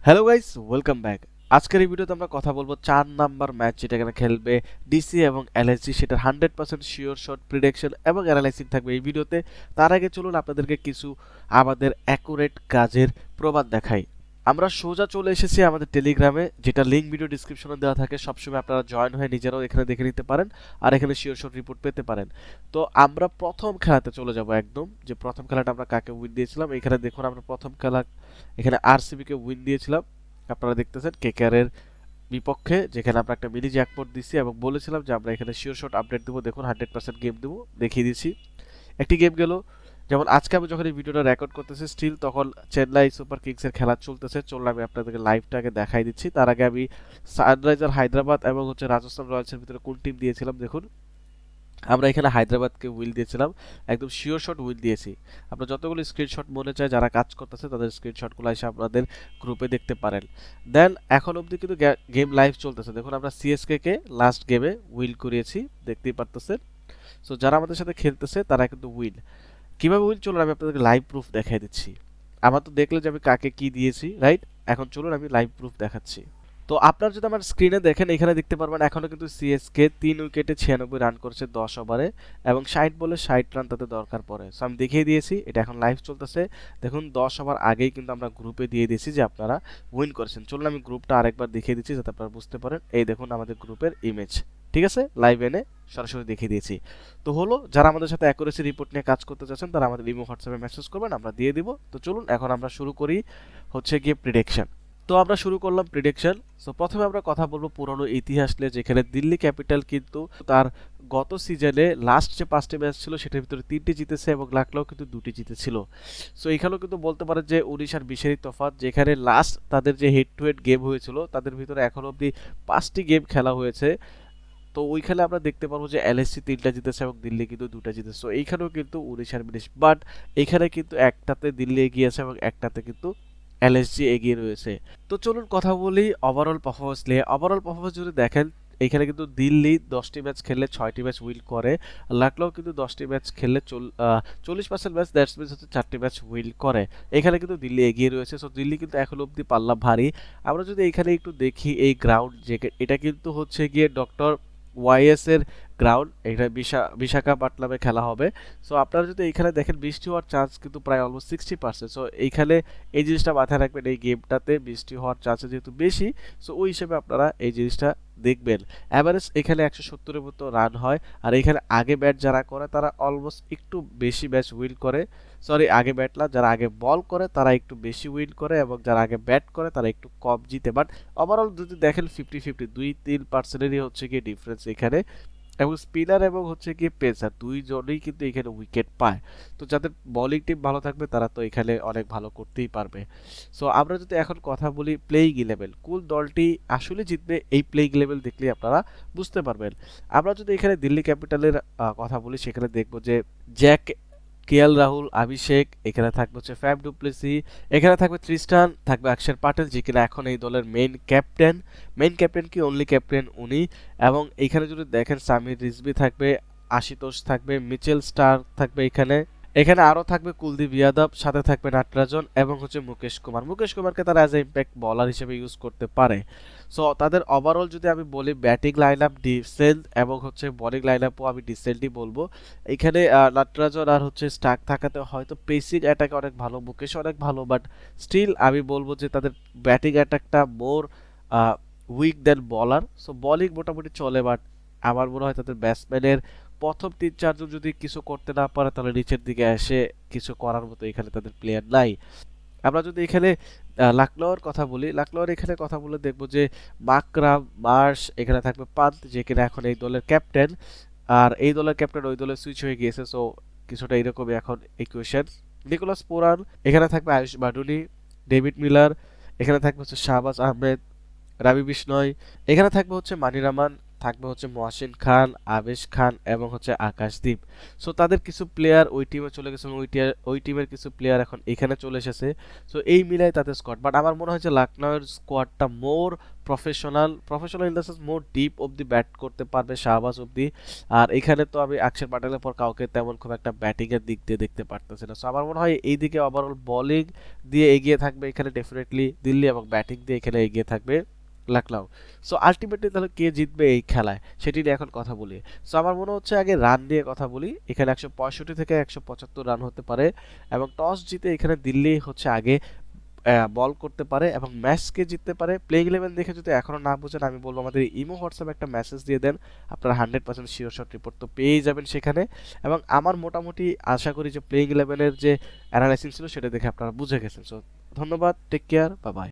Hello guys, welcome back. আজকের এই ভিডিওতে আমরা কথা বলবো 4 নাম্বার ম্যাচ যেটা এখানে খেলবে ডিসি এবং এলএসজি, সেটার 100% শিওর শট প্রিডিকশন এবং অ্যানালাইসিস থাকবে এই ভিডিওতে। তার আগে চলুন আপনাদেরকে কিছু আমাদের অ্যাকুরেট কাজের প্রমাণ দেখাই। আমরা সোজা চলে এসেছি আমাদের টেলিগ্রামে, যেটা লিঙ্ক ভিডিও ডিসক্রিপশনে দেওয়া থাকে। সবসময় আপনারা জয়েন হয়ে নিজেরাও এখানে দেখে নিতে পারেন আর এখানে শিওর শট রিপোর্ট পেতে পারেন। তো আমরা প্রথম খেলাতে চলে যাব একদম, যে প্রথম খেলাটা আমরা কাকে উইন দিয়েছিলাম। এখানে দেখুন আমরা প্রথম খেলা এখানে আরসিবি কে উইন দিয়েছিলাম। আপনারা দেখতেছেন কেকেআর এর বিপক্ষে, যেখানে আমরা একটা মিনি জ্যাকপট দিছি এবং বলেছিলাম যে আমরা এখানে শিওর শট আপডেট দেবো। দেখুন 100% গেম দেবো, দেখিয়ে দিচ্ছি। একটি গেম গেল, যেমন আজকে আমি যখন এই ভিডিওটা রেকর্ড করতেছি স্টিল তখন চেন্নাই সুপার কিংস এর খেলা চলতেছে। চলুন আমি আপনাদেরকে লাইভটাকে দেখাই দিচ্ছি। তার আগে আমি সানরাইজার হায়দ্রাবাদ এবং রাজস্থান রয়্যালসের ভিতরে কোন টিম দিয়েছিলাম দেখুন। আমরা এখানে হায়দ্রাবাদকে উইল দিয়েছিলাম, একদম শিওর শট উইল দিয়েছি। আপনার যতগুলো স্ক্রিনশট মনে চায় যারা কাজ করতেছে তাদের স্ক্রিনশটগুলো এসে আপনাদের গ্রুপে দেখতে পারেন। দেন এখন অবধি কিন্তু গেম লাইভ চলতেছে। দেখুন আমরা সিএসকে কে লাস্ট গেমে উইল করিয়েছি, দেখতেই পারতেছেন। সো যারা আমাদের সাথে খেলতেছে তারা কিন্তু উইল। কিভাবে উইল চলুন আমি আপনাদেরকে লাইভ প্রুফ দেখাই দিচ্ছি। আমার তো দেখলে যে আমি কাকে কি দিয়েছি, রাইট? এখন চলুন আমি লাইভ প্রুফ দেখাচ্ছি। তো আপনারা যদি আমার স্ক্রিনে দেখেন, এখানে দেখতে পারবেন এখনো কিন্তু সিএসকে 3 উইকেটে 96 রান করছে 10 ওভারে এবং 60 বলে 60 রান তাদের দরকার পড়ে। সো আমি দেখিয়ে দিয়েছি, এটা এখন লাইভ চলতেছে। দেখুন 10 ওভার আগেই কিন্তু আমরা গ্রুপে দিয়ে দিয়েছি যে আপনারা উইন করেছেন। চলুন আমি গ্রুপটা আরেকবার দেখিয়ে দিচ্ছি যাতে আপনারা বুঝতে পারেন। এই দেখুন আমাদের গ্রুপের ইমেজ, ঠিক আছে? লাইভ এনে সরাসরি দেখিয়ে দিয়েছি। তো হলো, যারা আমাদের সাথে অ্যাকুরেসি রিপোর্ট নিয়ে কাজ করতে চাচ্ছেন তারা আমাদের ইমো হোয়াটসঅ্যাপে মেসেজ করবেন, আমরা দিয়ে দিব। তো চলুন এখন আমরা শুরু করি হচ্ছে গিয়ে প্রিডিকশন। তো আমরা শুরু করলাম প্রিডিকশন। সো প্রথমে আমরা কথা বলবো পুরনো ইতিহাস নিয়ে, যেখানে দিল্লি ক্যাপিটাল কিন্তু তার গত সিজনে লাস্ট যে 5টি ম্যাচ ছিল সেটার ভিতরে 3টি জিতেছে এবং লাকলাও কিন্তু 2টি জিতেছিল। সো এখানেও কিন্তু বলতে পারেন যে 19 আর 20-এরই তফাৎ, যেখানে লাস্ট তাদের যে হেড টু হেড গেম হয়েছিল তাদের ভিতরে এখন অবধি 5টি গেম খেলা হয়েছে। তো ওইখানে আমরা দেখতে পারবো যে এলএসসি 3টা জিতেছে এবং দিল্লি কিন্তু 2টা জিতেছে। সো এইখানেও কিন্তু 19 আর 20, বাট এখানে কিন্তু একটাতে দিল্লি এগিয়ে আছে এবং একটাতে কিন্তু এলএসজি এগিয়ে রয়েছে। তো চলুন কথা বলি ওভারঅল পারফরমেন্স নিয়ে। ওভারঅল পারফরমেন্স যদি দেখেন, এখানে কিন্তু দিল্লি 10টি ম্যাচ খেললে 6টি ম্যাচ উইন করে, লাকলাও কিন্তু 10টি ম্যাচ খেললে 40% ম্যাচ, দ্যাটস মিনস হচ্ছে 4টি ম্যাচ উইন করে। এখানে কিন্তু দিল্লি এগিয়ে রয়েছে। সো দিল্লি কিন্তু এখন অবধি পাল্লা ভারী। আমরা যদি এখানে একটু দেখি, এই গ্রাউন্ড যে এটা কিন্তু হচ্ছে গিয়ে ডক্টর ওয়াইএস এর গ্রাউন্ড, এটা বিশাখাপট্টনমে খেলা হবে। সো আপনারা যদি এইখানে দেখেন বৃষ্টি হওয়ার চান্স কিন্তু প্রায় অলমোস্ট 60%। সো এইখানে এই জিনিসটা মাথায় রাখবেন, এই গেমটাতে বৃষ্টি হওয়ার চান্স যেহেতু বেশি, সো ওই হিসেবে আপনারা এই জিনিসটা দেখবেন। অ্যাভারেজ এখানে 170-এর মতো রান হয়, আর এখানে আগে ব্যাট যারা করে তারা অলমোস্ট একটু বেশি ম্যাচ উইন করে। সরি, আগে ব্যাট না, যারা আগে বল করে তারা একটু বেশি উইন করে এবং যারা আগে ব্যাট করে তারা একটু কম জিতে। বাট ওভারঅল যদি দেখেন 50-50, 2-3%-এরই হচ্ছে গিয়ে ডিফারেন্স এখানে। এবং স্পিনার এবং হচ্ছে গিয়ে পেসার দুইজনেই কিন্তু এখানে উইকেট পায়। তো যাদের বোলিং টিম ভালো থাকবে তারা তো এখানে অনেক ভালো করতেই পারবে। সো আমরা যদি এখন কথা বলি প্লেইং ইলেভেন, কোন দলটি আসলে জিতবে, এই প্লেইং ইলেভেন দেখলে আপনারা বুঝতে পারবেন। আমরা যদি এখানে দিল্লি ক্যাপিটালের কথা বলি, সেখানে দেখবো যে জ্যাক, কেএল রাহুল, অভিষেক, এখানে থাকবে হচ্ছে ফ্যাব ডুপ্লেসি, এখানে থাকবে তৃষ্টান, থাকবে অক্ষর পাটেল যে কিনা এখন এই দলের মেইন ক্যাপ্টেন কি অনলি ক্যাপ্টেন উনি। এবং এখানে যদি দেখেন সামির রিজভি থাকবে, আশুতোষ থাকবে, মিচেল স্টার থাকবে, এখানে এখানে আরও থাকবে কুলদীপ যাদব, সাথে থাকবে নাটরাজন এবং হচ্ছে মুকেশ কুমারকে তারা অ্যাজ এ ইম্প্যাক্ট বলার হিসেবে ইউজ করতে পারে। সো তাদের ওভারঅল যদি আমি বলি ব্যাটিং লাইন আপ ডিসেন্ট এবং হচ্ছে বোলিং লাইন আপও আমি ডিসেন্টই বলবো। এখানে নাটরাজন আর হচ্ছে স্টার্ক থাকাতে হয়তো পেসিং অ্যাটাকে অনেক ভালো, মুকেশ অনেক ভালো, বাট স্টিল আমি বলবো যে তাদের ব্যাটিং অ্যাটাকটা মোর উইক দেন বলার। সো বোলিং মোটামুটি চলে, বাট আমার মনে হয় তাদের ব্যাটসম্যানের প্রথম 3-4 জন যদি কিছু করতে না পারে তাহলে নিচের দিকে এসে কিছু করার মতো এখানে তাদের প্লেয়ার নাই। আমরা যদি এখানে লাকনোর কথা বলি, লাকনোর এখানে কথা বলে দেখবো যে মাকরাম, মার্শ, এখানে থাকবে পান্ত যে কিনা এখন এই দলের ক্যাপ্টেন, আর এই দলের ক্যাপ্টেন ওই দলে সুইচ হয়ে গিয়েছে। সো কিছুটা এরকমই এখন ইকুয়েশন। নিকোলাস পুরান, এখানে থাকবে আয়ুষ বাডুনি, ডেভিড মিলার, এখানে থাকবে হচ্ছে শাহবাজ আহমেদ, রাবি বিষ্ণয়, এখানে থাকবে হচ্ছে মানিরামান, থাকবে হচ্ছে মহসিন খান, আবেশ খান এবং হচ্ছে আকাশদীপ। সো তাদের কিছু প্লেয়ার ওই টিমে চলে গেছে এবং ওই টিমের কিছু প্লেয়ার এখন এখানে চলে এসেছে। সো এই মিলাই তাদের স্কোয়াড, বাট আমার মনে হয় যে লখনউয়ের স্কোয়াডটা more professional in the sense more deep অব্দি ব্যাট করতে পারবে শাহবাজ অব্দি। আর এখানে তো আমি অক্ষর প্যাটেলের পর কাউকে তেমন খুব একটা ব্যাটিং এর দিক দিয়ে দেখতে পারতেছি না। সো আমার মনে হয় এই দিকে ওভারঅল বোলিং দিয়ে এগিয়ে থাকবে এখানে ডেফিনেটলি দিল্লি, এবং ব্যাটিং দিয়ে এখানে এগিয়ে থাকবে লখনউ। সো আলটিমেটলি তাহলে কে জিতবে এই খেলায় সেটি নিয়ে এখন কথা বলি। সো আমার মনে হচ্ছে আগে রান নিয়ে কথা বলি। এখানে ১৬৫ থেকে ১৭৫ রান হতে পারে, এবং টস জিতে এখানে দিল্লি হচ্ছে আগে বল করতে পারে এবং ম্যাচকে জিততে পারে। প্লেইং ইলেভেন দেখে যদি এখনও না বুঝেন, আমি বলবো আমাদের ইমো হোয়াটসঅ্যাপে একটা মেসেজ দিয়ে দেন, আপনারা 100% শিওর শট রিপোর্ট তো পেয়েই যাবেন সেখানে। এবং আমার মোটামুটি আশা করি যে প্লেইং ইলেভেনের যে অ্যানালাইসিস ছিল সেটা দেখে আপনারা বুঝে গেছেন। সো ধন্যবাদ, টেক কেয়ার, বাই বাই।